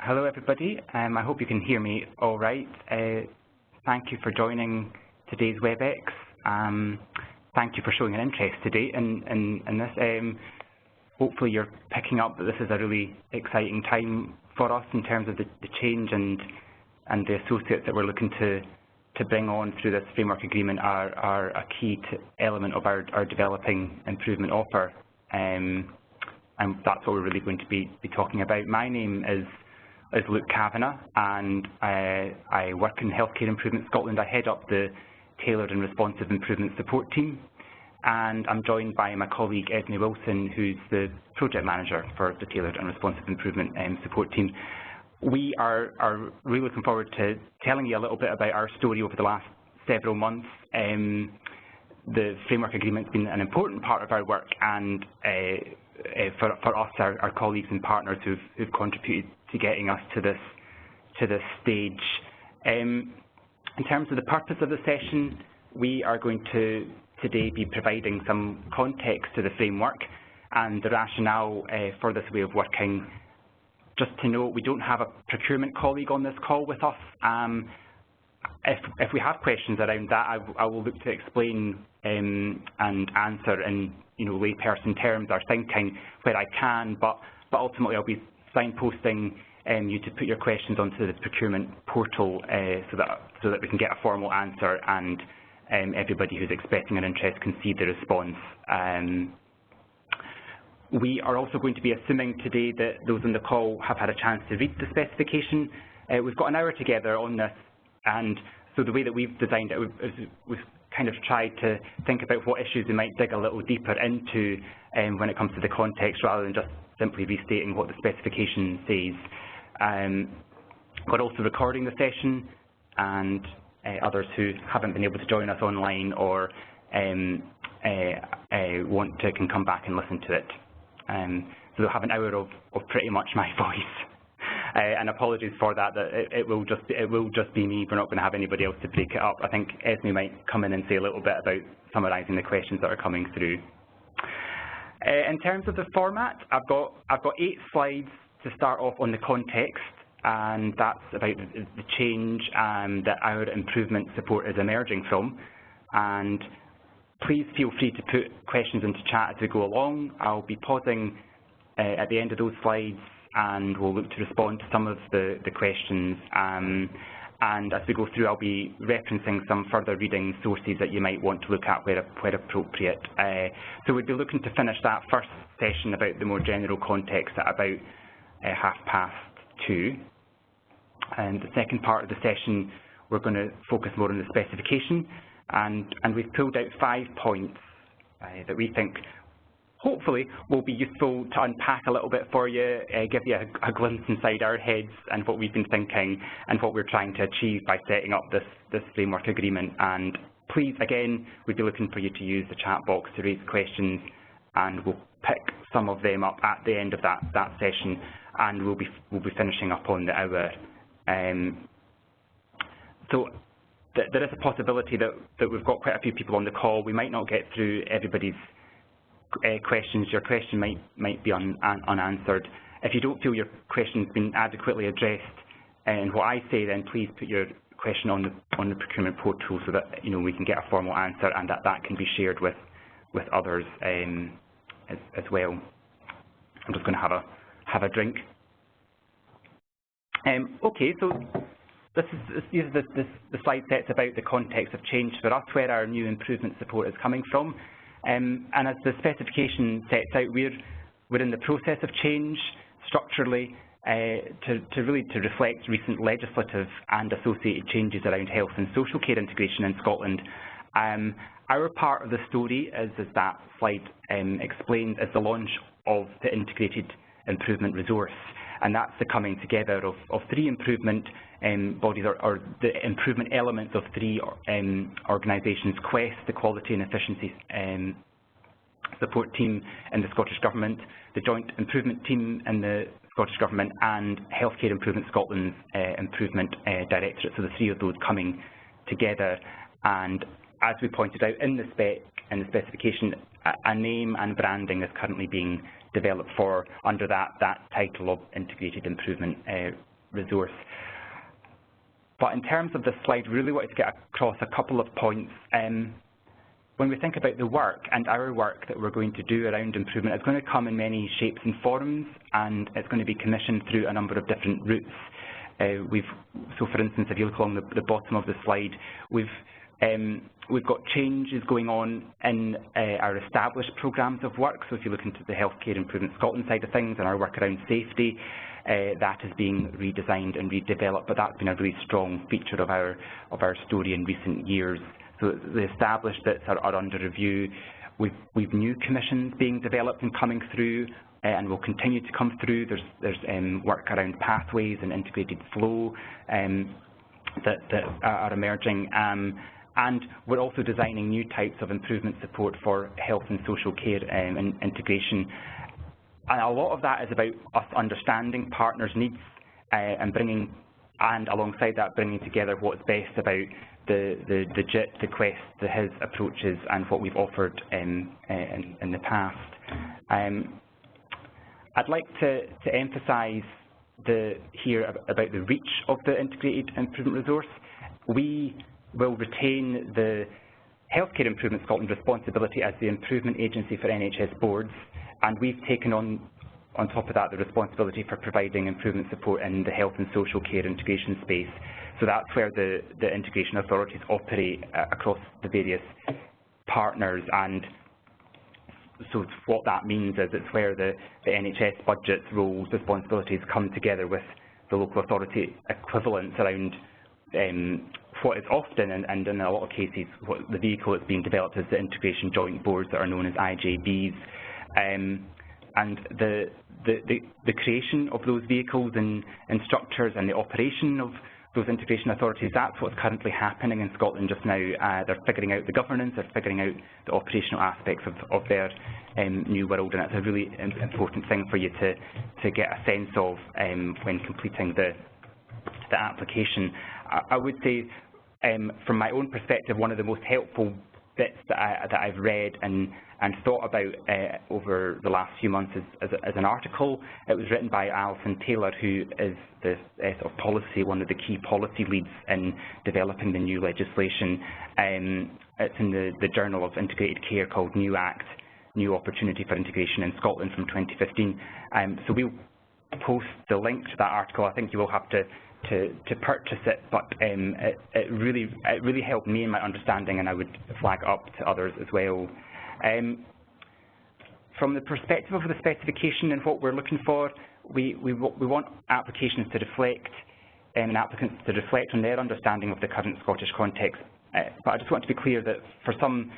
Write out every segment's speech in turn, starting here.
Hello, everybody. I hope you can hear me all right. Thank you for joining today's WebEx. Thank you for showing an interest today in this. Hopefully you're picking up that this is a really exciting time for us in terms of the change and the associates that we're looking to bring on through this framework agreement are a key element of our developing improvement offer. And that's what we're really going to be talking about. My name is Luke Kavanagh, and I work in Healthcare Improvement Scotland. I head up the Tailored and Responsive Improvement Support Team, and I'm joined by my colleague Esme Wilson, who's the Project Manager for the Tailored and Responsive Improvement Support Team. We are really looking forward to telling you a little bit about our story over the last several months. The Framework Agreement's been an important part of our work, and for us, our colleagues and partners who've contributed to getting us to this stage. In terms of the purpose of the session, we are going to today be providing some context to the framework and the rationale for this way of working. Just to note, we don't have a procurement colleague on this call with us. If we have questions around that, I will look to explain and answer in layperson terms our thinking where I can, but ultimately I'll be signposting you to put your questions onto the procurement portal so that we can get a formal answer and everybody who's expressing an interest can see the response. We are also going to be assuming today that those on the call have had a chance to read the specification. We've got an hour together on this, and so the way that we've designed it is we've kind of tried to think about what issues we might dig a little deeper into when it comes to the context, rather than just simply restating what the specification says. We're also recording the session, and others who haven't been able to join us online or want to can come back and listen to it. So they'll have an hour of pretty much my voice. And apologies for that. It will just be me. We're not going to have anybody else to break it up. I think Esme might come in and say a little bit about summarising the questions that are coming through. In terms of the format, I've got 8 slides to start off on the context, and that's about the change that our improvement support is emerging from. And please feel free to put questions into chat as we go along. I'll be pausing at the end of those slides, and we'll look to respond to some of the questions. And as we go through, I'll be referencing some further reading sources that you might want to look at where appropriate. So we'd be looking to finish that first session about the more general context at about 2:30. And the second part of the session, we're going to focus more on the specification, and we've pulled out 5 points that we think hopefully will be useful to unpack a little bit for you, give you a glimpse inside our heads and what we've been thinking and what we're trying to achieve by setting up this framework agreement. And please, again, we'd be looking for you to use the chat box to raise questions, and we'll pick some of them up at the end of that session, and we'll be finishing up on the hour. So there is a possibility that we've got quite a few people on the call. We might not get through everybody's questions. Your question might be unanswered. If you don't feel your question's been adequately addressed in what I say, then please put your question on the procurement portal so that we can get a formal answer, and that can be shared with others as well. I'm just going to have a drink. Okay, so these are the slide sets about the context of change for us, where our new improvement support is coming from. And as the specification sets out, we're in the process of change structurally to reflect recent legislative and associated changes around health and social care integration in Scotland. Our part of the story, as that slide explains, is the launch of the integrated improvement resource, and that's the coming together of 3 improvement bodies, or the improvement elements of 3 organisations: Quest, the Quality and Efficiency Support Team in the Scottish Government, the Joint Improvement Team in the Scottish Government, and Healthcare Improvement Scotland's Improvement Directorate. So the 3 of those coming together. And as we pointed out in the specification, a name and branding is currently being developed under that title of Integrated Improvement resource. But in terms of the slide, we really wanted to get across a couple of points. When we think about the work and our work that we're going to do around improvement, it's going to come in many shapes and forms, and it's going to be commissioned through a number of different routes. So for instance, if you look along the bottom of the slide, we've got changes going on in our established programmes of work. So if you look into the Healthcare Improvement Scotland side of things and our work around safety, that is being redesigned and redeveloped, but that's been a really strong feature of our story in recent years. So the established bits are under review. We've new commissions being developed and coming through, and will continue to come through. There's work around pathways and integrated flow that are emerging. And we're also designing new types of improvement support for health and social care and integration. And a lot of that is about us understanding partners' needs and alongside that bringing together what's best about the JIT, the Quest, the HIS approaches and what we've offered in the past. I'd like to emphasise here about the reach of the Integrated Improvement Resource. We will retain the Healthcare Improvement Scotland responsibility as the improvement agency for NHS boards, and we've taken on top of that the responsibility for providing improvement support in the health and social care integration space. So that's where the integration authorities operate across the various partners, and so what that means is it's where the NHS budgets, roles, responsibilities come together with the local authority equivalents around what is often, and in a lot of cases, what the vehicle that's being developed is the integration joint boards that are known as IJBs. And the creation of those vehicles and structures and the operation of those integration authorities, that's what's currently happening in Scotland just now. They're figuring out the governance, they're figuring out the operational aspects of their new world, and it's a really important thing for you to get a sense of when completing the application. I would say, from my own perspective, one of the most helpful bits that I've read and thought about over the last few months as an article. It was written by Alison Taylor, who is the sort of policy, one of the key policy leads in developing the new legislation. It's in the Journal of Integrated Care called New Act, New Opportunity for Integration in Scotland from 2015. So we'll post the link to that article. I think you will have to purchase it, but it really helped me in my understanding, and I would flag up to others as well. From the perspective of the specification and what we're looking for, we want applications to reflect and applicants to reflect on their understanding of the current Scottish context. But I just want to be clear that for some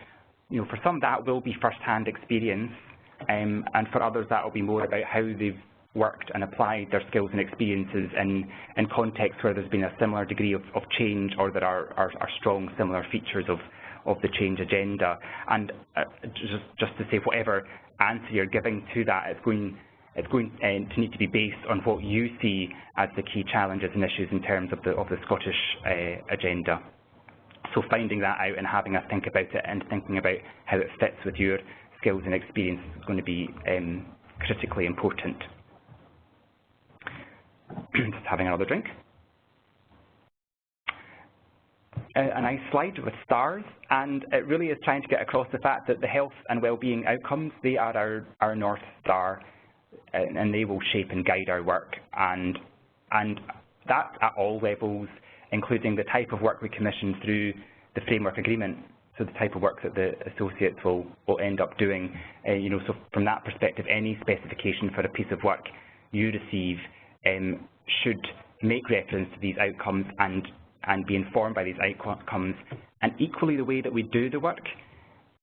that will be first-hand experience, and for others that will be more about how they've worked and applied their skills and experiences in contexts where there's been a similar degree of change, or there are strong similar features of the change agenda. And just to say, whatever answer you're giving to that, it's going to need to be based on what you see as the key challenges and issues in terms of the Scottish agenda. So finding that out and having a think about it and thinking about how it fits with your skills and experience is going to be critically important. Just having another drink. A nice slide with stars, and it really is trying to get across the fact that the health and well-being outcomes, they are our North Star, and they will shape and guide our work, and that's at all levels, including the type of work we commission through the framework agreement, so the type of work that the associates will end up doing. So from that perspective, any specification for a piece of work you receive should make reference to these outcomes and be informed by these outcomes. And equally, the way that we do the work,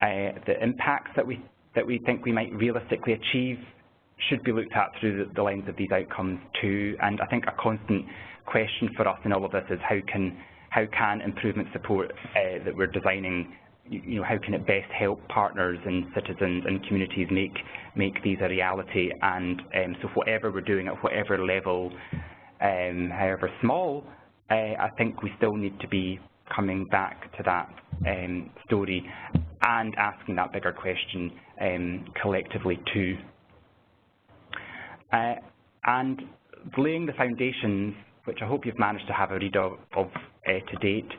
the impacts that we think we might realistically achieve should be looked at through the lens of these outcomes too. And I think a constant question for us in all of this is how can improvement support that we're designing, how can it best help partners and citizens and communities make these a reality? And so whatever we're doing at whatever level, however small, I think we still need to be coming back to that story and asking that bigger question collectively too. And laying the foundations which I hope you've managed to have a read of to date.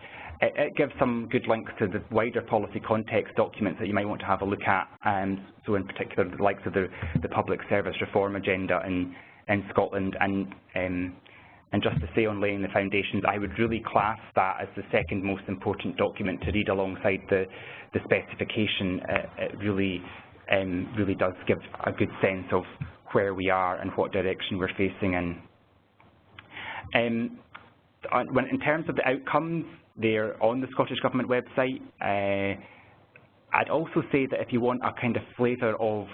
It gives some good links to the wider policy context documents that you might want to have a look at, so in particular the likes of the Public Service Reform Agenda in Scotland, and just to say on laying the foundations, I would really class that as the second most important document to read alongside the specification. It really does give a good sense of where we are and what direction we're facing in. In terms of the outcomes, they're on the Scottish Government website. I'd also say that if you want a kind of flavour of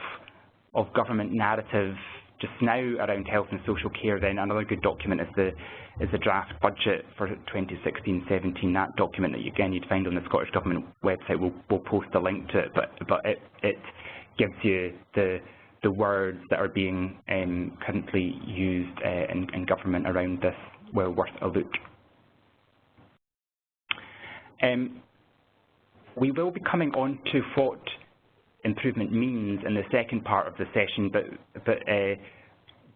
government narrative just now around health and social care, then another good document is the draft budget for 2016-17. That document that you'd find on the Scottish Government website. We'll post a link to it, but it gives you the words that are being currently used in government around this. Well worth a look. We will be coming on to what improvement means in the second part of the session, but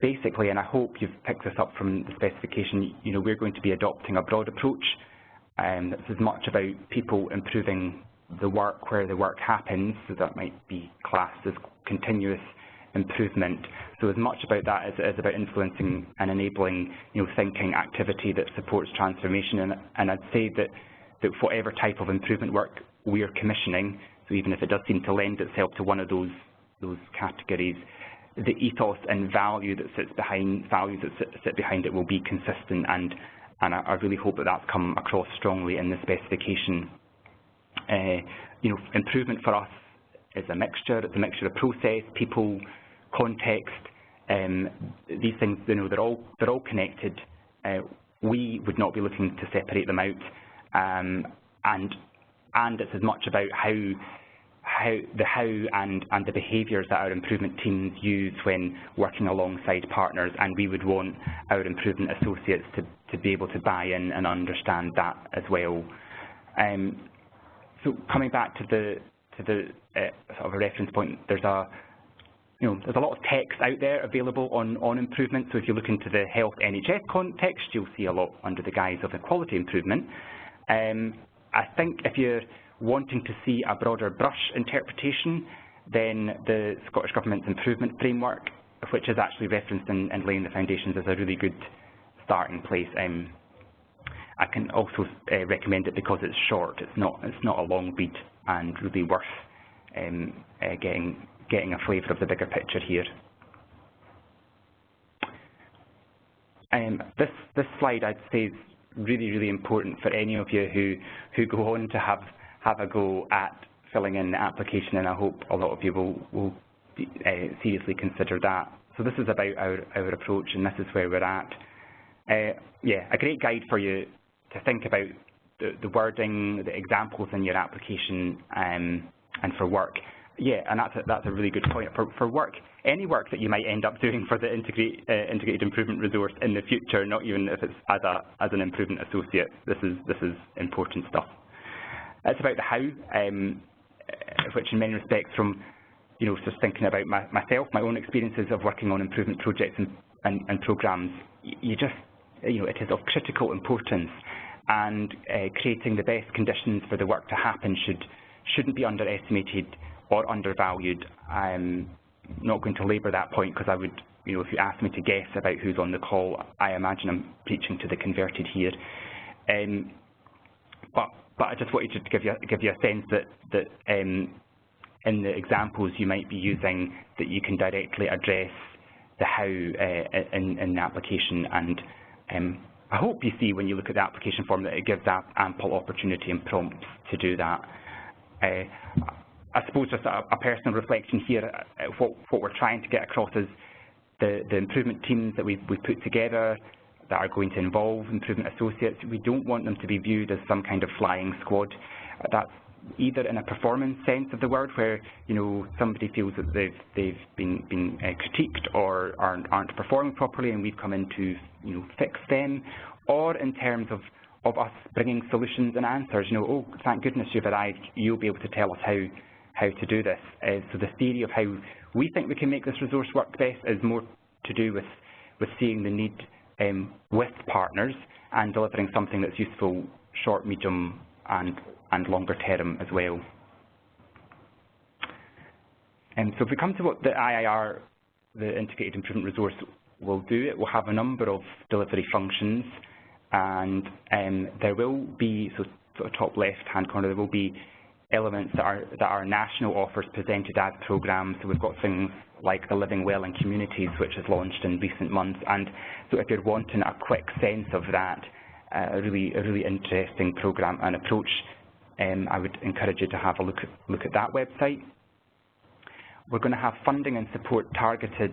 basically, and I hope you've picked this up from the specification, we're going to be adopting a broad approach that's as much about people improving the work where the work happens, so that might be classed as continuous improvement. So as much about that as it is about influencing and enabling, thinking activity that supports transformation. And I'd say that whatever type of improvement work we are commissioning, so even if it does seem to lend itself to one of those categories, the ethos and values that sit behind it will be consistent, and I really hope that that's come across strongly in the specification. Improvement for us is a mixture. It's a mixture of process, people, context. These things, they're all connected. We would not be looking to separate them out, and it's as much about how and the behaviours that our improvement teams use when working alongside partners, and we would want our improvement associates to be able to buy in and understand that as well. So coming back to the sort of a reference point, there's a lot of text out there available on improvement. So if you look into the health NHS context, you'll see a lot under the guise of equality improvement. I think if you're wanting to see a broader brush interpretation, then the Scottish Government's improvement framework, which is actually referenced in laying the foundations, is a really good starting place. I can also recommend it because it's short. It's not a long read, and really worth getting a flavour of the bigger picture here. This slide, I'd say, is really important for any of you who go on to have a go at filling in the application, and I hope a lot of you will seriously consider that. So this is about our approach, and this is where we're at. Yeah, a great guide for you to think about the wording, the examples in your application, and for work. Yeah, and that's a really good point. For work, any work that you might end up doing for the integrated improvement resource in the future, not even if it's as an improvement associate, this is important stuff. It's about the how, which in many respects, from just thinking about myself, my own experiences of working on improvement projects and programmes, it is of critical importance, and creating the best conditions for the work to happen shouldn't be underestimated or undervalued. I'm not going to labour that point, because I would, if you asked me to guess about who's on the call, I imagine I'm preaching to the converted here. But I just wanted to give you a sense that in the examples you might be using, that you can directly address the how in the application, and I hope you see when you look at the application form that it gives that ample opportunity and prompts to do that. I suppose just a personal reflection here, what we're trying to get across is the improvement teams that we've put together that are going to involve improvement associates. We don't want them to be viewed as some kind of flying squad. That's either in a performance sense of the word, where somebody feels that they've been critiqued or aren't performing properly, and we've come in to fix them, or in terms of us bringing solutions and answers. Oh, thank goodness you've arrived. You'll be able to tell us how to do this. So the theory of how we think we can make this resource work best is more to do with seeing the need with partners and delivering something that's useful short, medium and longer term as well. So if we come to what the IIR, the Integrated Improvement Resource, will do, it will have a number of delivery functions, and there will be, so sort of top left-hand corner, there will be elements that are national offers presented as programmes. So we've got things like the Living Well in Communities, which has launched in recent months, and so if you're wanting a quick sense of that, a really interesting programme and approach, I would encourage you to have a look at that website. We're going to have funding and support targeted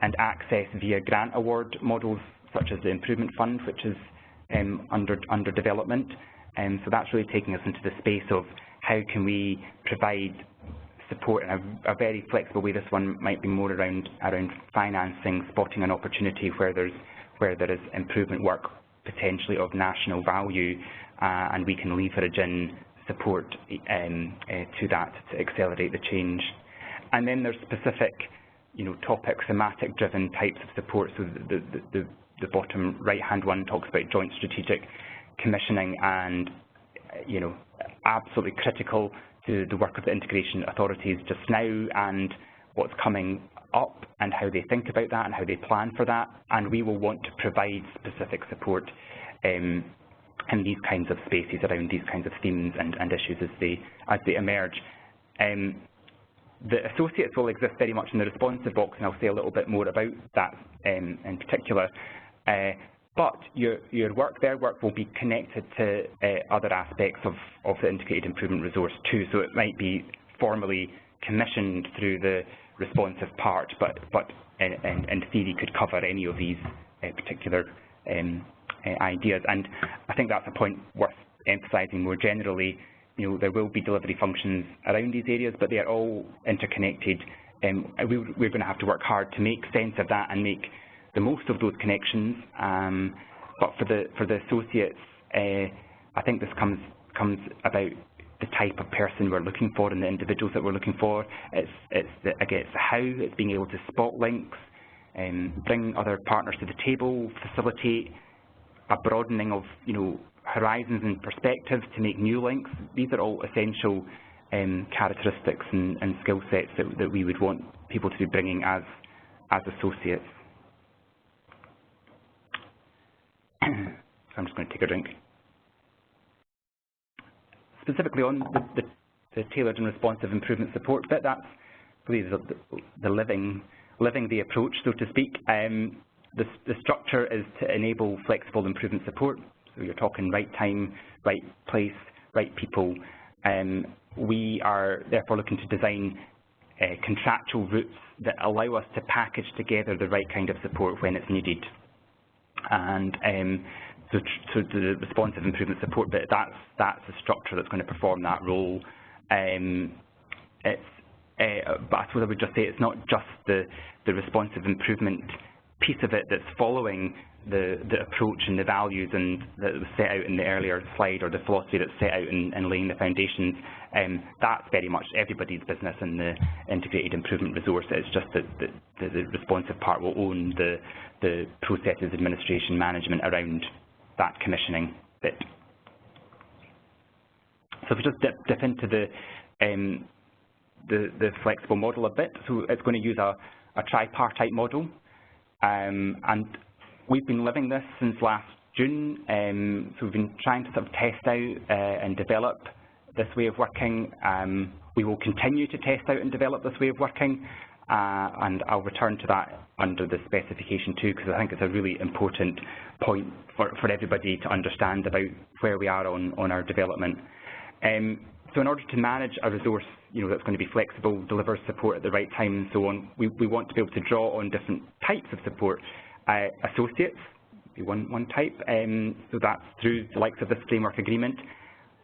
and access via grant award models, such as the Improvement Fund, which is under development. So that's really taking us into the space of how can we provide support in a very flexible way. This one might be more around financing, spotting an opportunity where there is improvement work potentially of national value, and we can leverage in support to that to accelerate the change. And then there's specific, topic thematic-driven types of support. So the bottom right-hand one talks about joint strategic commissioning, and absolutely critical to the work of the integration authorities just now and what's coming up and how they think about that and how they plan for that. And we will want to provide specific support in these kinds of spaces around these kinds of themes and issues as they emerge. The associates will exist very much in the responsive box, and I'll say a little bit more about that in particular. But their work will be connected to other aspects of the Integrated Improvement Resource too. So it might be formally commissioned through the responsive part, but in theory could cover any of these particular ideas. And I think that's a point worth emphasising more generally. There will be delivery functions around these areas, but they are all interconnected. We're going to have to work hard to make sense of that and make the most of those connections. But for the associates, I think this comes about the type of person we're looking for and the individuals that we're looking for. It's the how, it's being able to spot links, bring other partners to the table, facilitate a broadening of horizons and perspectives to make new links. These are all essential characteristics and skill sets that we would want people to be bringing as associates. So I'm just going to take a drink. Specifically on the tailored and responsive improvement support bit, that's really the living the approach, so to speak. The structure is to enable flexible improvement support. So you're talking right time, right place, right people. We are therefore looking to design contractual routes that allow us to package together the right kind of support when it's needed. And so the responsive improvement support bit, that's the structure that's going to perform that role. But I suppose I would just say it's not just the responsive improvement piece of it that's following the approach and the values and that was set out in the earlier slide, or the philosophy that's set out in laying the foundations. That's very much everybody's business in the Integrated Improvement Resource. It's just that the responsive part will own the processes, administration, management around that commissioning bit. So if we just dip into the flexible model a bit, so it's going to use a tripartite model, and we've been living this since last June, so we've been trying to sort of test out and develop this way of working. We will continue to test out and develop this way of working, and I'll return to that under the specification too, because I think it's a really important point for everybody to understand about where we are on our development. So in order to manage a resource that's going to be flexible, deliver support at the right time and so on, we want to be able to draw on different types of support. Associates, one type, so that's through the likes of this framework agreement.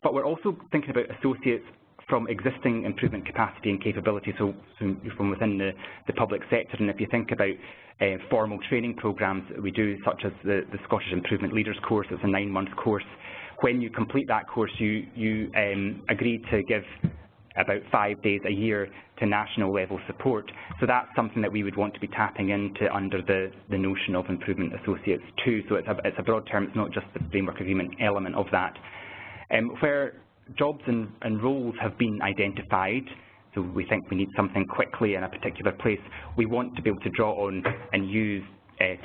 But we're also thinking about associates from existing improvement capacity and capability, so from within the public sector. And if you think about formal training programs that we do, such as the Scottish Improvement Leaders course, it's a 9-month course. When you complete that course, you agree to give about 5 days a year to national level support. So that's something that we would want to be tapping into under the notion of improvement associates too. So it's a broad term, it's not just the framework agreement element of that. Where jobs and roles have been identified, so we think we need something quickly in a particular place, we want to be able to draw on and use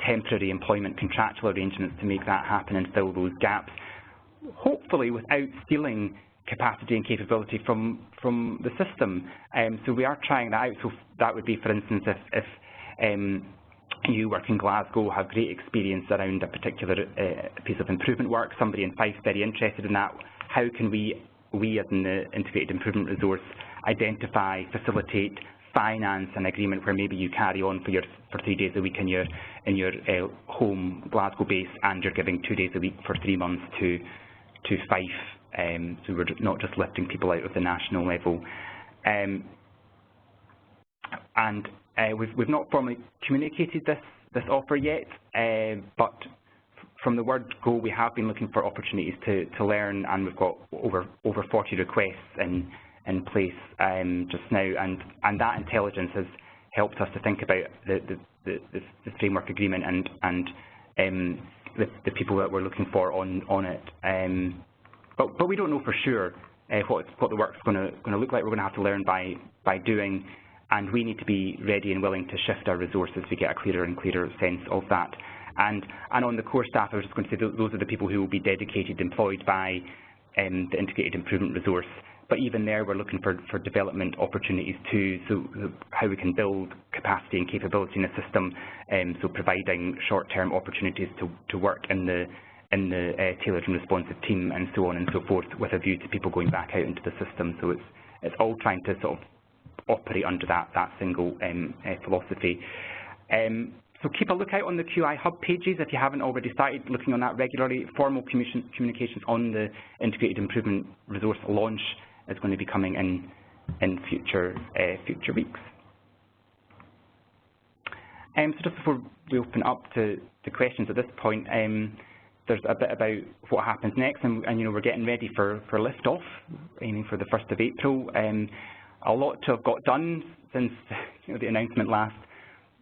temporary employment contractual arrangements to make that happen and fill those gaps, hopefully without stealing capacity and capability from the system. So we are trying that out. So that would be, for instance, if you work in Glasgow, have great experience around a particular piece of improvement work, somebody in Fife very interested in that, how can we as in the Integrated Improvement Resource identify, facilitate, finance an agreement where maybe you carry on for 3 days a week in your home Glasgow base, and you're giving 2 days a week for 3 months to Fife. So we're not just lifting people out of the national level. And we've not formally communicated this offer yet, but from the word go, we have been looking for opportunities to learn, and we've got over 40 requests in place just now, and that intelligence has helped us to think about the framework agreement and the people that we're looking for on it. But we don't know for sure what the work's going to look like. We're going to have to learn by doing, and we need to be ready and willing to shift our resources to get a clearer and clearer sense of that. And on the core staff, I was just going to say those are the people who will be dedicated, employed by the Integrated Improvement Resource. But even there, we're looking for development opportunities too, so how we can build capacity and capability in the system, so providing short-term opportunities to work in the tailored and responsive team and so on and so forth, with a view to people going back out into the system. So it's all trying to sort of operate under that single philosophy. So keep a lookout on the QI Hub pages if you haven't already started looking on that regularly. Formal communications on the Integrated Improvement Resource launch is going to be coming in future weeks. So just before we open up to questions at this point, there's a bit about what happens next, and you know, we're getting ready for lift-off, aiming for the 1st of April. A lot to have got done since the announcement last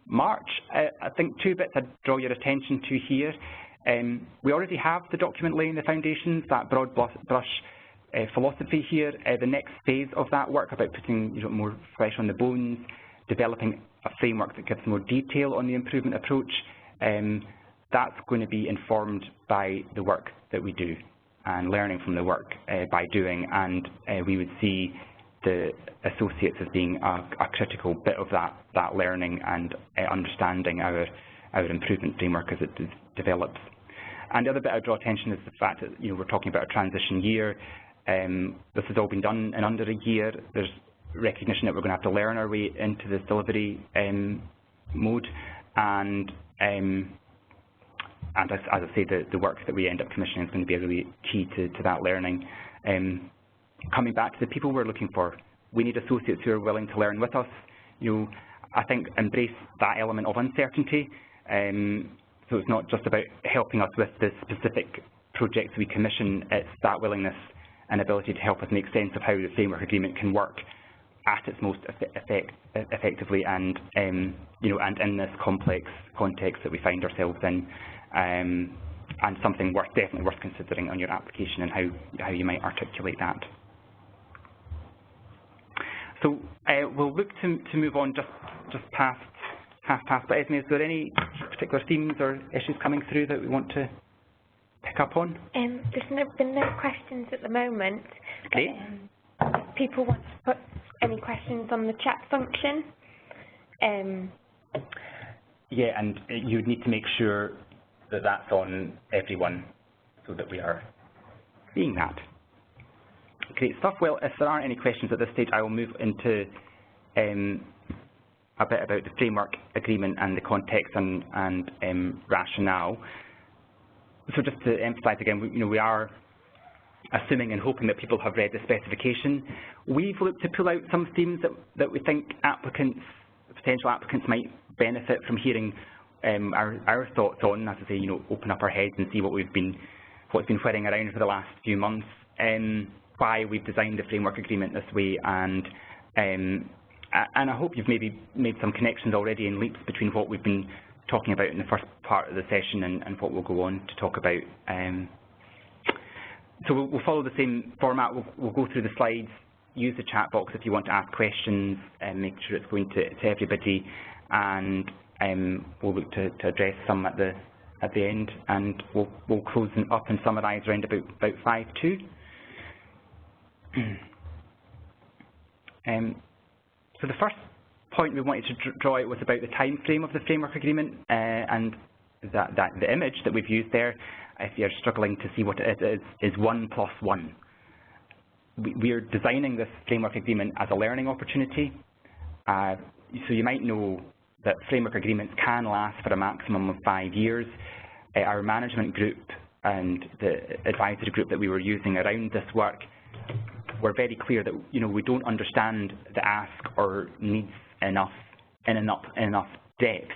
March. I think 2 bits I'd draw your attention to here. We already have the document laying the foundations, that broad brush philosophy here. The next phase of that work about putting more flesh on the bones, developing a framework that gives more detail on the improvement approach, that's going to be informed by the work that we do and learning from the work by doing, and we would see the associates as being a critical bit of that learning and understanding our improvement framework as it develops. And the other bit I draw attention is the fact that we're talking about a transition year. This has all been done in under a year. There's recognition that we're going to have to learn our way into this delivery mode, and as I say, the work that we end up commissioning is going to be a really key to that learning. Coming back to the people we're looking for, we need associates who are willing to learn with us. I think embrace that element of uncertainty. So it's not just about helping us with the specific projects we commission, it's that willingness and ability to help us make sense of how the framework agreement can work at its most effectively, and and in this complex context that we find ourselves in, and something definitely worth considering on your application and how you might articulate that. So we'll look to move on just past half past. But Esme, is there any particular themes or issues coming through that we want to pick up on? There's been no questions at the moment. Okay. If people want to put any questions on the chat function. Yeah, and you need to make sure that that's on everyone so that we are seeing that. Great stuff. Well, if there aren't any questions at this stage, I will move into a bit about the framework agreement and the context and rationale. So just to emphasise again, we are assuming and hoping that people have read the specification. We've looked to pull out some themes that we think potential applicants might benefit from hearing our thoughts on, as I say, open up our heads and see what's been whirring around for the last few months. why we've designed the framework agreement this way, and I hope you've maybe made some connections already and leaps between what we've been talking about in the first part of the session and what we'll go on to talk about. So we'll follow the same format. We'll go through the slides, use the chat box if you want to ask questions, and make sure it's going to everybody, and we'll look to address some at the end, and we'll close up and summarise around about 5:02. So the first point we wanted to draw out was about the time frame of the framework agreement, and that the image that we've used there, if you're struggling to see what it is 1 + 1. We're designing this framework agreement as a learning opportunity. So you might know that framework agreements can last for a maximum of 5 years. Our management group and the advisory group that we were using around this work were very clear that we don't understand the ask or needs in enough depth,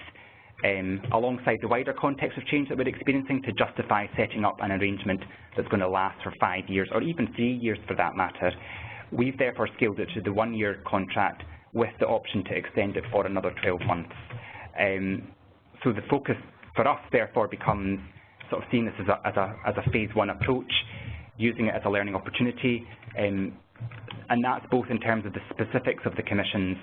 alongside the wider context of change that we're experiencing, to justify setting up an arrangement that's going to last for 5 years, or even 3 years for that matter. We've therefore scaled it to the 1-year contract with the option to extend it for another 12 months. So the focus for us therefore becomes sort of seeing this as a phase 1 approach, using it as a learning opportunity, and that's both in terms of the specifics of the commissions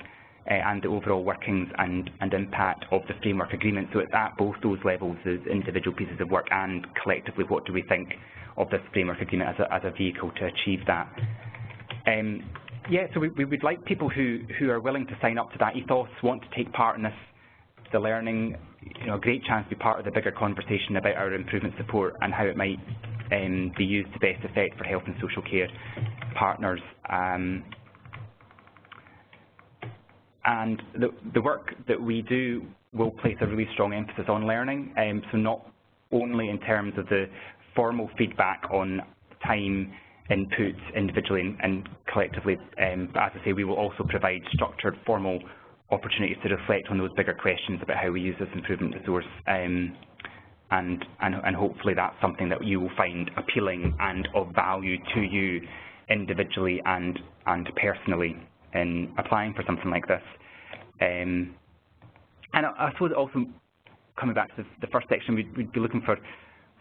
and the overall workings and impact of the framework agreement. So it's at both those levels, as individual pieces of work and collectively what do we think of this framework agreement as a vehicle to achieve that. Yeah, so we would like people who are willing to sign up to that ethos, want to take part in this, the learning, a great chance to be part of the bigger conversation about our improvement support and how it might be used to best effect for health and social care partners. And the work that we do will place a really strong emphasis on learning, so not only in terms of the formal feedback on time input individually and collectively, but as I say, we will also provide structured formal opportunities to reflect on those bigger questions about how we use this improvement resource, and hopefully that's something that you will find appealing and of value to you individually and personally in applying for something like this. And I suppose also, coming back to the first section, we'd be looking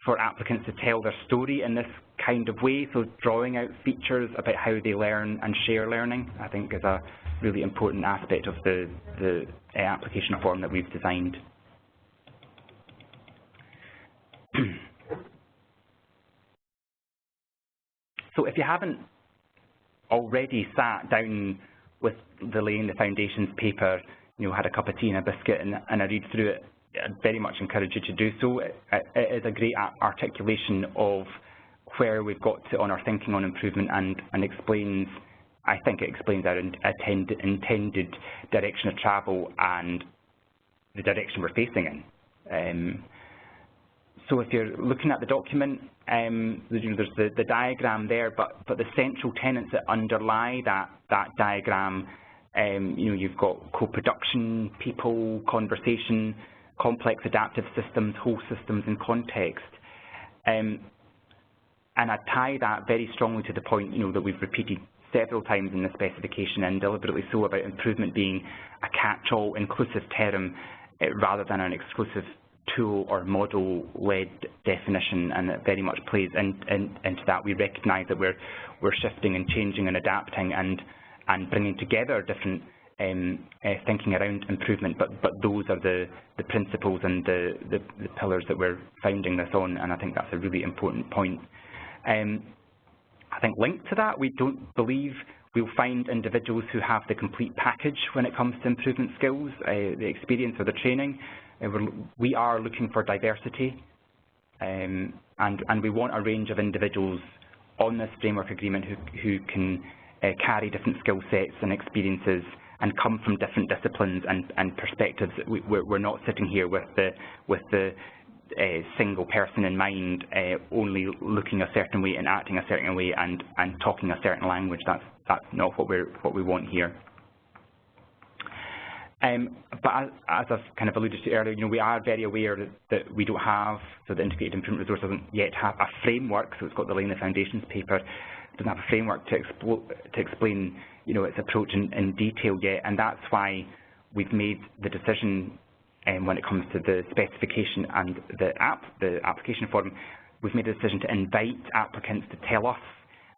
for applicants to tell their story in this kind of way, so drawing out features about how they learn and share learning, I think, is a really important aspect of the application form that we've designed. So if you haven't already sat down with the Laying the Foundations paper, had a cup of tea and a biscuit and a read through it, I'd very much encourage you to do so. It is a great articulation of where we've got to on our thinking on improvement, and explains, I think it explains our intended direction of travel and the direction we're facing in. So if you're looking at the document, there's the diagram there, but the central tenets that underlie that diagram, you've got co-production, people, conversation, complex adaptive systems, whole systems, and context. And I tie that very strongly to the point, that we've repeated several times in the specification, and deliberately so, about improvement being a catch-all inclusive term rather than an exclusive tool or model-led definition, and it very much plays into that. We recognise that we're shifting and changing and adapting and bringing together different thinking around improvement, but those are the principles and the pillars that we're founding this on, and I think that's a really important point. I think linked to that, we don't believe we'll find individuals who have the complete package when it comes to improvement skills, the experience or the training. We are looking for diversity, and we want a range of individuals on this framework agreement who can carry different skill sets and experiences and come from different disciplines and perspectives. We're not sitting here with the single person in mind, only looking a certain way and acting a certain way and talking a certain language. That's not what we want here. But as I've kind of alluded to earlier, we are very aware that we don't have, so the Integrated Improvement Resource doesn't yet have a framework, so it's got the laying the foundations paper, doesn't have a framework to explain, its approach in detail yet, and that's why we've made the decision, when it comes to the specification and the application form, we've made a decision to invite applicants to tell us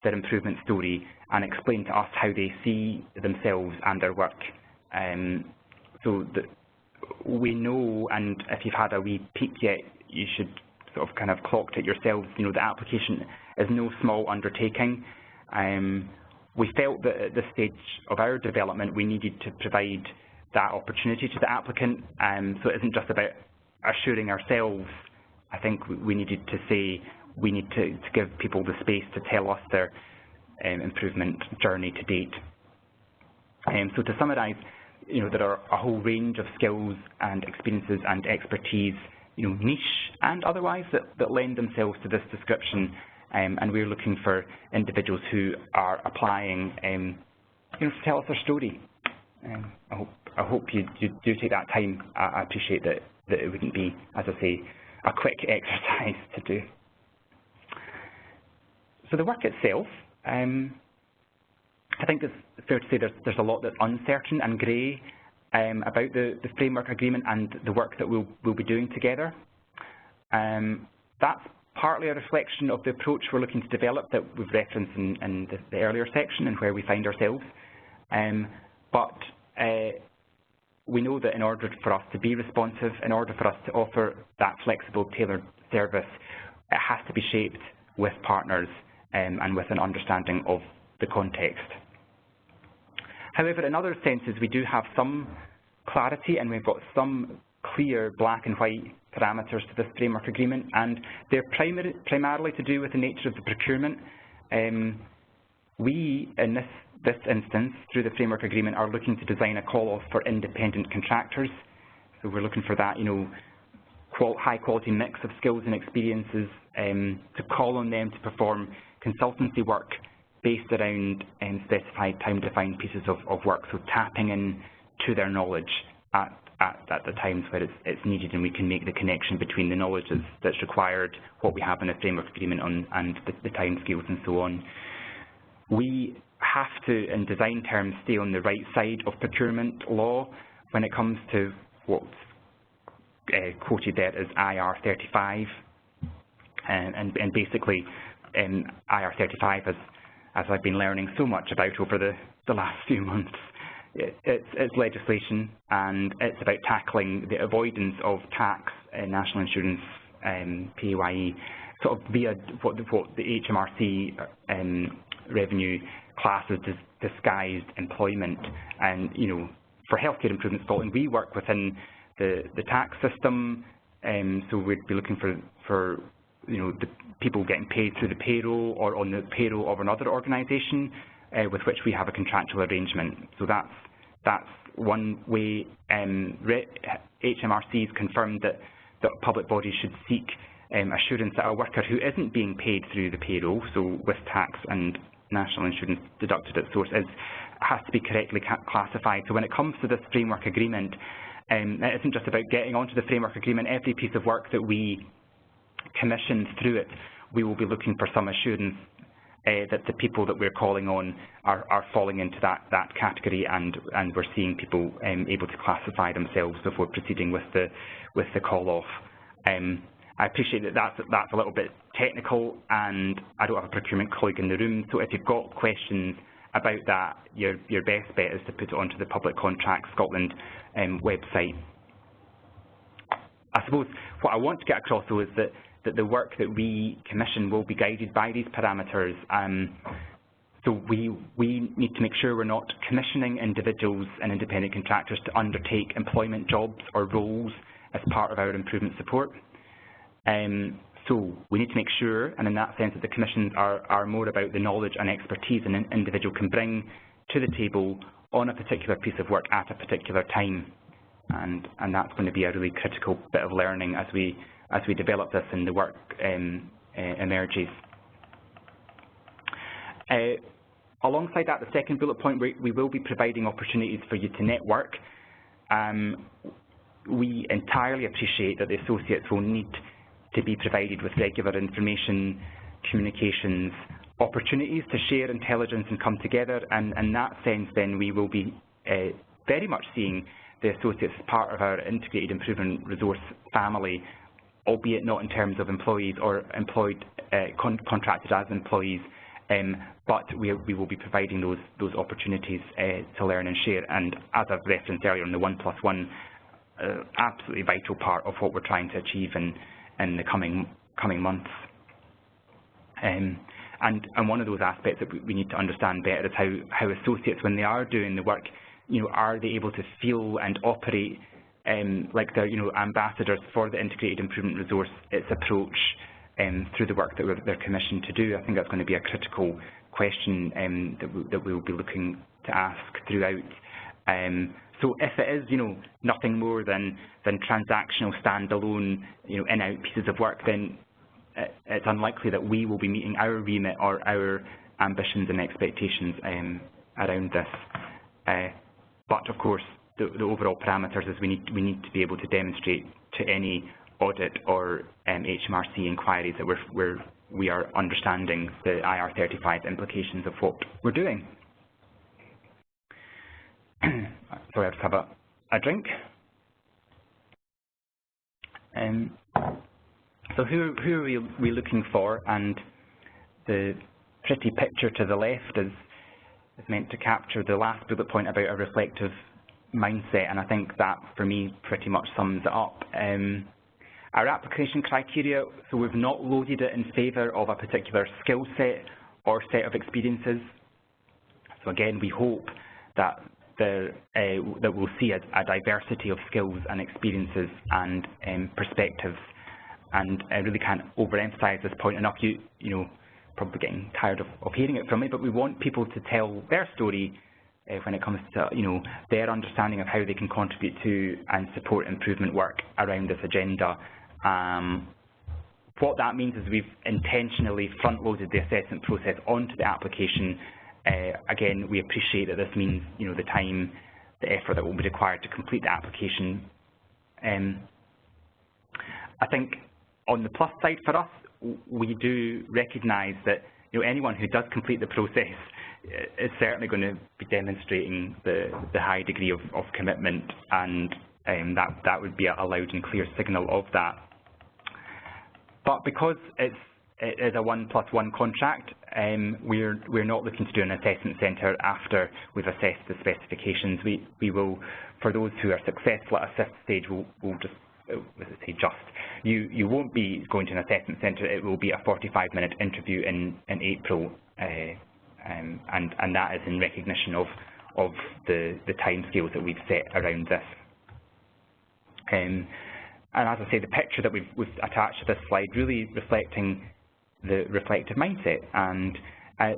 their improvement story and explain to us how they see themselves and their work. So that we know, and if you've had a wee peek yet, you should sort of kind of clocked it yourselves, the application is no small undertaking. We felt that at this stage of our development, we needed to provide that opportunity to the applicant, so it isn't just about assuring ourselves. I think we needed to say we need to give people the space to tell us their improvement journey to date. So to summarise, there are a whole range of skills and experiences and expertise, niche and otherwise, that lend themselves to this description, and we're looking for individuals who are applying, to tell us their story. I hope you do take that time. I appreciate that it wouldn't be, as I say, a quick exercise to do. So the work itself, I think it's fair to say there's a lot that's uncertain and grey about the framework agreement and the work that we'll be doing together. That's partly a reflection of the approach we're looking to develop that we've referenced in the earlier section and where we find ourselves. But we know that in order for us to be responsive, in order for us to offer that flexible, tailored service, it has to be shaped with partners and with an understanding of the context. However, in other senses, we do have some clarity and we've got some clear black and white parameters to this framework agreement, and they're primarily to do with the nature of the procurement. We, in this instance, through the framework agreement, are looking to design a call-off for independent contractors. So we're looking for that, high-quality mix of skills and experiences to call on them to perform consultancy work based around specified time-defined pieces of work, so tapping in to their knowledge at the times where it's needed, and we can make the connection between the knowledge that's required, what we have in the framework agreement and the time scales and so on. We have to, in design terms, stay on the right side of procurement law when it comes to what's quoted there as IR35, and basically IR35, as I've been learning so much about over the last few months, it's legislation, and it's about tackling the avoidance of tax, national insurance, PAYE, sort of via what the HMRC revenue classes disguised employment. And for healthcare improvement Scotland, we work within the tax system, so we'd be looking for the people getting paid through the payroll or on the payroll of another organisation with which we have a contractual arrangement. So that's one way. HMRC has confirmed that public bodies should seek assurance that a worker who isn't being paid through the payroll, so with tax and national insurance deducted at source, has to be correctly classified. So when it comes to this framework agreement, it isn't just about getting onto the framework agreement. Every piece of work that we commission through it, we will be looking for some assurance that the people that we're calling on are falling into that category, and we're seeing people able to classify themselves before proceeding with the call-off. I appreciate that that's a little bit technical, and I don't have a procurement colleague in the room, so if you've got questions about that, your best bet is to put it onto the Public Contracts Scotland website. I suppose what I want to get across, though, is that the work that we commission will be guided by these parameters. So we need to make sure we're not commissioning individuals and independent contractors to undertake employment jobs or roles as part of our improvement support. So we need to make sure, and in that sense, that the commissions are more about the knowledge and expertise an individual can bring to the table on a particular piece of work at a particular time. And that's going to be a really critical bit of learning as we develop this and the work emerges. Alongside that, the second bullet point, we will be providing opportunities for you to network. we entirely appreciate that the associates will need to be provided with regular information, communications, opportunities to share intelligence and come together, and in that sense then we will be very much seeing the associates as part of our integrated improvement resource family, albeit not in terms of employees or employed, contracted as employees, but we will be providing those opportunities to learn and share. And as I've referenced earlier on the 1+1, absolutely vital part of what we're trying to achieve in the coming months. And one of those aspects that we need to understand better is how associates, when they are doing the work, are they able to feel and operate like they're, ambassadors for the integrated improvement resource, its approach through the work that they're commissioned to do. I think that's going to be a critical question that we'll be looking to ask throughout. So if it is, nothing more than transactional, standalone, in-out pieces of work, then it's unlikely that we will be meeting our remit or our ambitions and expectations around this. But of course, the overall parameters is we need to be able to demonstrate to any audit or HMRC inquiries that we are understanding the IR35 implications of what we're doing. Sorry, I just have a drink. So who are we looking for? And the pretty picture to the left is meant to capture the last bullet point about a reflective mindset, and I think that, for me, pretty much sums it up. Our application criteria, so we've not loaded it in favour of a particular skill set or set of experiences. So again, we hope that that we'll see a diversity of skills and experiences and perspectives. And I really can't overemphasise this point enough. You probably getting tired of hearing it from me, but we want people to tell their story when it comes to their understanding of how they can contribute to and support improvement work around this agenda. What that means is we've intentionally front-loaded the assessment process onto the application. Again, we appreciate that this means the time, the effort that will be required to complete the application. I think on the plus side for us, we do recognise that anyone who does complete the process is certainly going to be demonstrating the high degree of commitment, and that would be a loud and clear signal of that. But because it is a 1+1 contract, we're not looking to do an assessment centre after we've assessed the specifications. We will, for those who are successful at a fifth stage, we'll just, you won't be going to an assessment centre. It will be a 45-minute interview in April, and that is in recognition of the timescales that we've set around this. And as I say, the picture that we've attached to this slide really reflecting the reflective mindset, and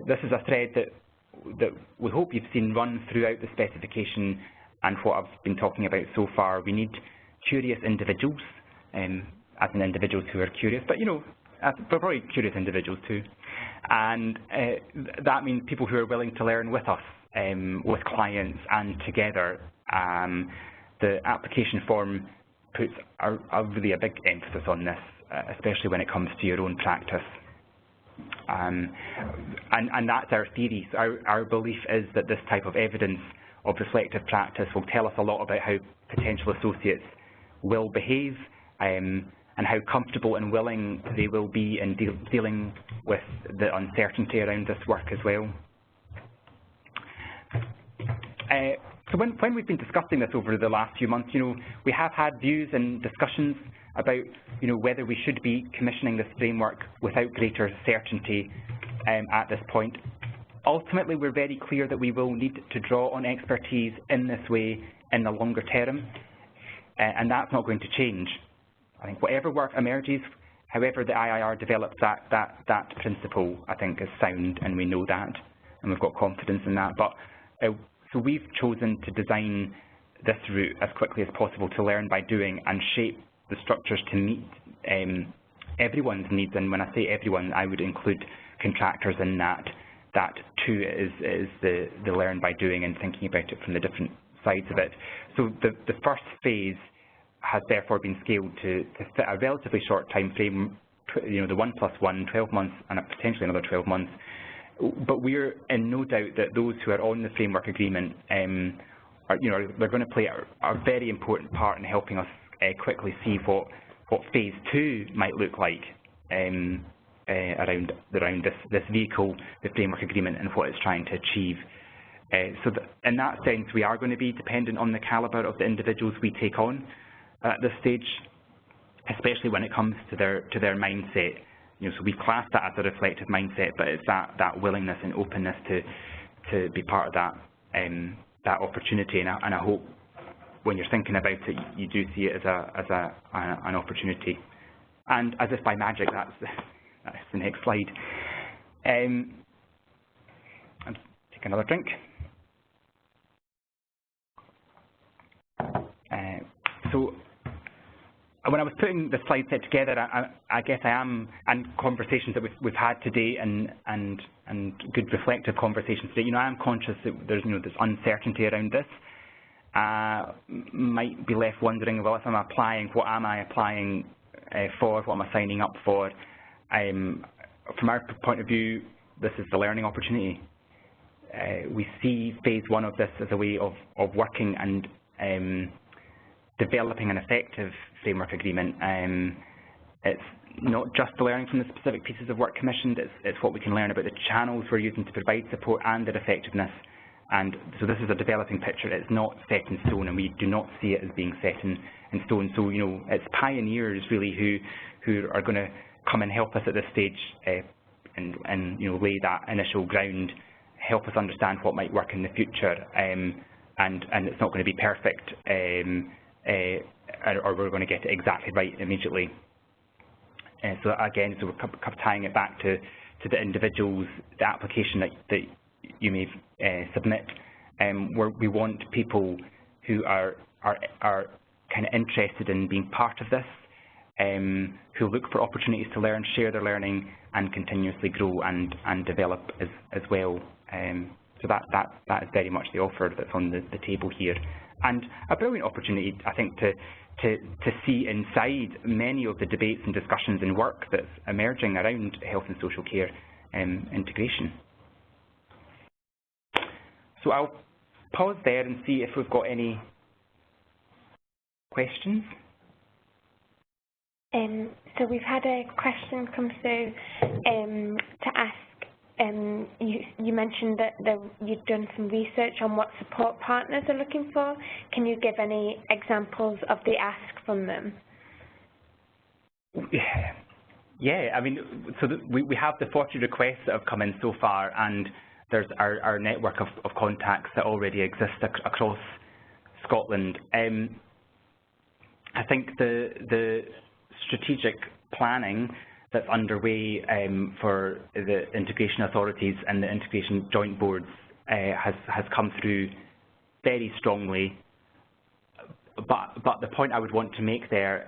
this is a thread that we hope you've seen run throughout the specification and what I've been talking about so far. We need curious individuals, as in individuals who are curious, but we're probably curious individuals too, and that means people who are willing to learn with us, with clients and together. The application form puts really a big emphasis on this, especially when it comes to your own practice. And that's our theory. So our belief is that this type of evidence of reflective practice will tell us a lot about how potential associates will behave, and how comfortable and willing they will be in dealing with the uncertainty around this work as well. So when we've been discussing this over the last few months, we have had views and discussions about, whether we should be commissioning this framework without greater certainty at this point. Ultimately, we're very clear that we will need to draw on expertise in this way in the longer term, and that's not going to change. I think whatever work emerges, however the IIR develops that principle, I think, is sound, and we know that, and we've got confidence in that. But so we've chosen to design this route as quickly as possible to learn by doing and shape the structures to meet everyone's needs. And when I say everyone, I would include contractors in that too is the learn by doing and thinking about it from the different sides of it. So the first phase has therefore been scaled to fit a relatively short time frame, the 1+1, 12 months, and potentially another 12 months. But we're in no doubt that those who are on the framework agreement they're going to play a very important part in helping us quickly see what phase 2 might look like around this vehicle, the framework agreement, and what it's trying to achieve. So in that sense, we are going to be dependent on the calibre of the individuals we take on at this stage, especially when it comes to their mindset. So we class that as a reflective mindset, but it's that willingness and openness to be part of that opportunity. And I hope when you're thinking about it, you do see it as an opportunity. And as if by magic, that's the next slide. I'll take another drink. So when I was putting the slide set together, I guess I am, and conversations that we've had today, and good reflective conversations today, I am conscious that there's this uncertainty around this. Might be left wondering, well, if I'm applying, what am I applying for? What am I signing up for? From our point of view, this is the learning opportunity. We see phase 1 of this as a way of working and developing an effective framework agreement. It's not just the learning from the specific pieces of work commissioned, it's what we can learn about the channels we're using to provide support and their effectiveness. And so this is a developing picture. It's not set in stone, and we do not see it as being set in stone. So, it's pioneers really who are going to come and help us at this stage and lay that initial ground, help us understand what might work in the future. And it's not going to be perfect, or we're going to get it exactly right immediately. So again, so we're tying it back to the individuals, the application that you may submit, where we want people who are kind of interested in being part of this, who look for opportunities to learn, share their learning, and continuously grow and develop as well. So that is very much the offer that's on the table here, and a brilliant opportunity, I think, to see inside many of the debates and discussions and work that's emerging around health and social care integration. So I'll pause there and see if we've got any questions. So we've had a question come through to ask, you mentioned that you'd done some research on what support partners are looking for. Can you give any examples of the ask from them? Yeah, I mean, so we have the 40 requests that have come in so far, and there's our network of contacts that already exist across Scotland. I think the strategic planning that's underway for the integration authorities and the integration joint boards has come through very strongly. But the point I would want to make there's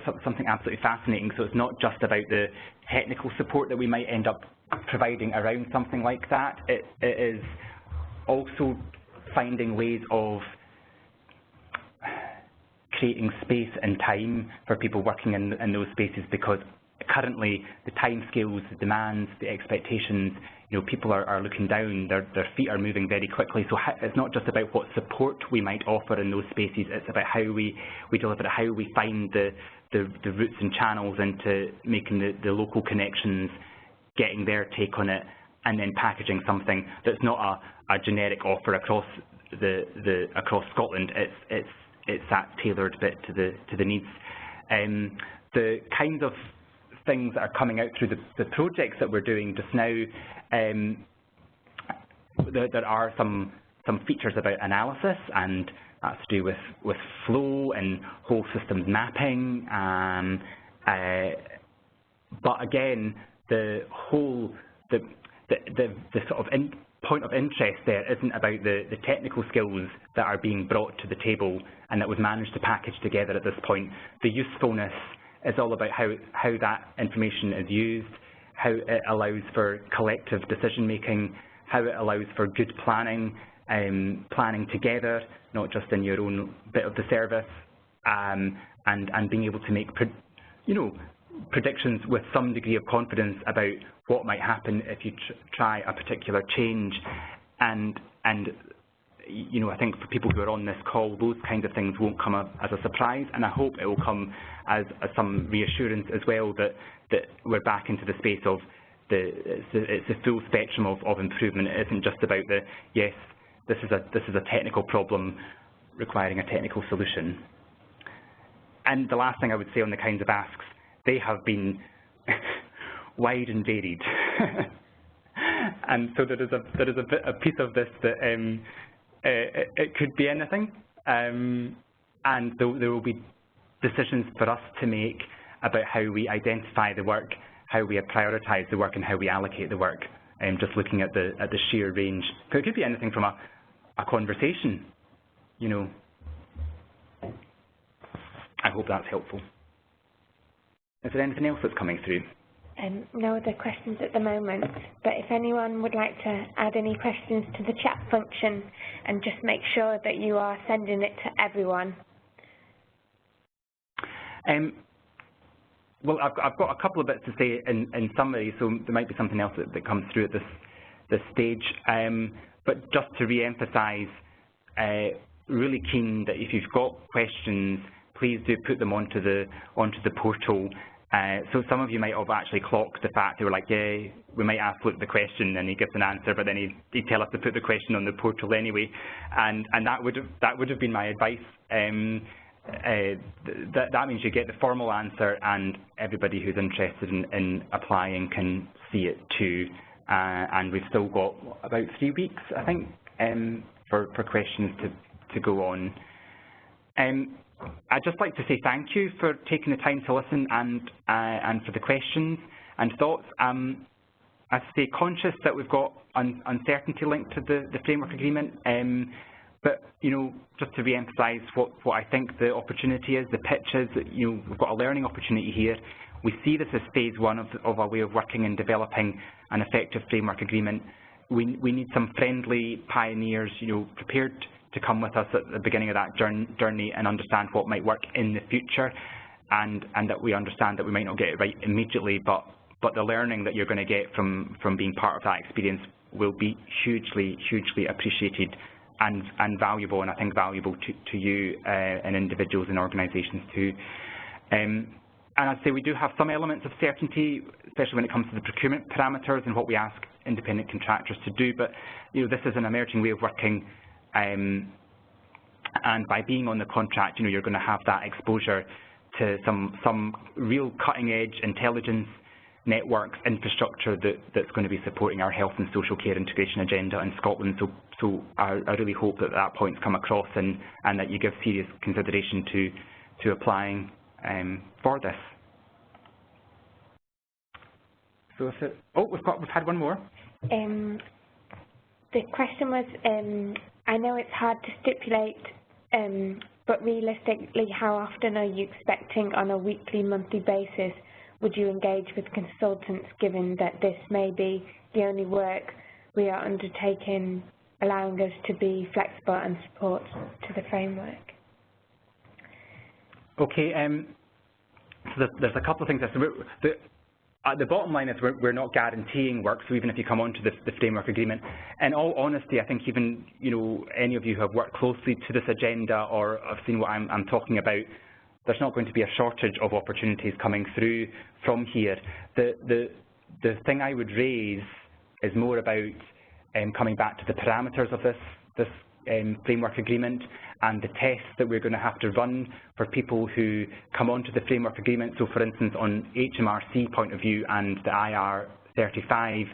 something absolutely fascinating. So it's not just about the technical support that we might end up providing around something like that. It is also finding ways of creating space and time for people working in those spaces, because currently the timescales, the demands, the expectations, people are looking down, their feet are moving very quickly. So it's not just about what support we might offer in those spaces, it's about how we deliver it, how we find the routes and channels into making the local connections, getting their take on it, and then packaging something that's not a generic offer across across Scotland. It's that tailored bit to the needs. The kinds of things that are coming out through the projects that we're doing just now, there are some features about analysis, and that's to do with flow and whole systems mapping. But again, the sort of point of interest there isn't about the technical skills that are being brought to the table and that we've managed to package together at this point. The usefulness is all about how that information is used, how it allows for collective decision making, how it allows for good planning, planning together, not just in your own bit of the service, and being able to make, predictions with some degree of confidence about what might happen if you try a particular change. And I think for people who are on this call, those kinds of things won't come up as a surprise, and I hope it will come as some reassurance as well that we're back into the space of it's a full spectrum of improvement. It isn't just about yes, this is a technical problem requiring a technical solution. And the last thing I would say on the kinds of asks, they have been wide and varied. And so there is a piece of this that it could be anything, and there will be decisions for us to make about how we identify the work, how we prioritise the work, and how we allocate the work. Just looking at the sheer range, so it could be anything from a conversation. I hope that's helpful. Is there anything else that's coming through? No other questions at the moment, but if anyone would like to add any questions to the chat function, and just make sure that you are sending it to everyone. Well, I've got a couple of bits to say in summary, so there might be something else that comes through at this stage. But just to re-emphasise, really keen that if you've got questions, please do put them onto the portal. So some of you might have actually clocked the fact they were like, yeah, we might ask Luke the question, and he gives an answer, but then he'd tell us to put the question on the portal anyway, and that would have been my advice. That means you get the formal answer, and everybody who's interested in applying can see it too. And we've still got about 3 weeks, I think, for questions to go on. I'd just like to say thank you for taking the time to listen and for the questions and thoughts. I'd say conscious that we've got uncertainty linked to the framework agreement, but just to re-emphasise what I think the opportunity is, the pitch is that we've got a learning opportunity here. We see this as phase one of our way of working and developing an effective framework agreement. We need some friendly pioneers, prepared to come with us at the beginning of that journey and understand what might work in the future, and that we understand that we might not get it right immediately, but the learning that you're going to get from being part of that experience will be hugely appreciated and valuable, and I think valuable to you and individuals and organisations too. And I'd say we do have some elements of certainty, especially when it comes to the procurement parameters and what we ask independent contractors to do, but this is an emerging way of working. And by being on the contract, you're going to have that exposure to some real cutting-edge intelligence networks, infrastructure that's going to be supporting our health and social care integration agenda in Scotland. So I really hope that point's come across and that you give serious consideration to applying for this. So we've had one more. The question was, I know it's hard to stipulate, but realistically, how often are you expecting on a weekly, monthly basis would you engage with consultants, given that this may be the only work we are undertaking, allowing us to be flexible and support to the framework? Okay, so there's a couple of things. The bottom line is we're not guaranteeing work, so even if you come onto the framework agreement, in all honesty, I think even any of you who have worked closely to this agenda or have seen what I'm talking about, there's not going to be a shortage of opportunities coming through from here. The thing I would raise is more about coming back to the parameters of this framework agreement and the tests that we're going to have to run for people who come onto the framework agreement. So, for instance, on HMRC point of view and the IR35,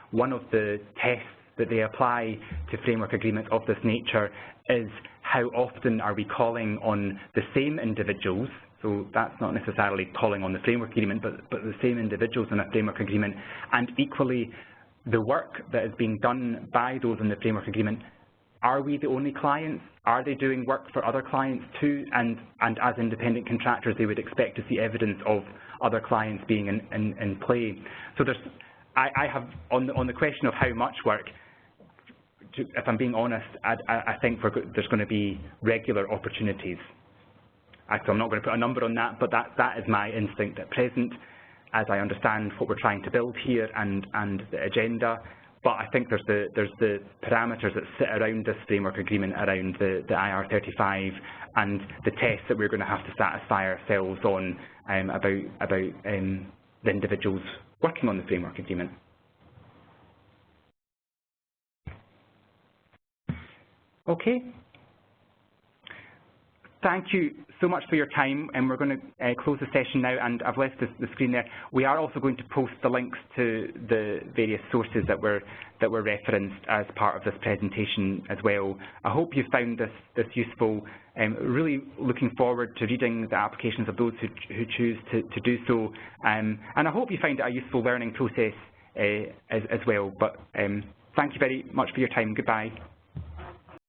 one of the tests that they apply to framework agreements of this nature is how often are we calling on the same individuals. So that's not necessarily calling on the framework agreement, but the same individuals in a framework agreement, and equally the work that is being done by those in the framework agreement. Are we the only clients? Are they doing work for other clients too? And as independent contractors, they would expect to see evidence of other clients being in play. So I have, on the question of how much work, if I'm being honest, I think there's going to be regular opportunities. Actually, I'm not going to put a number on that, but that is my instinct at present, as I understand what we're trying to build here and the agenda. But I think there's the parameters that sit around this framework agreement, around the IR35, and the tests that we're going to have to satisfy ourselves on about the individuals working on the framework agreement. Okay. Thank you so much for your time, and we're going to close the session now, and I've left the screen there. We are also going to post the links to the various sources that were referenced as part of this presentation as well. I hope you found this useful. Really looking forward to reading the applications of those who choose to do so, and I hope you find it a useful learning process as well. But thank you very much for your time. Goodbye.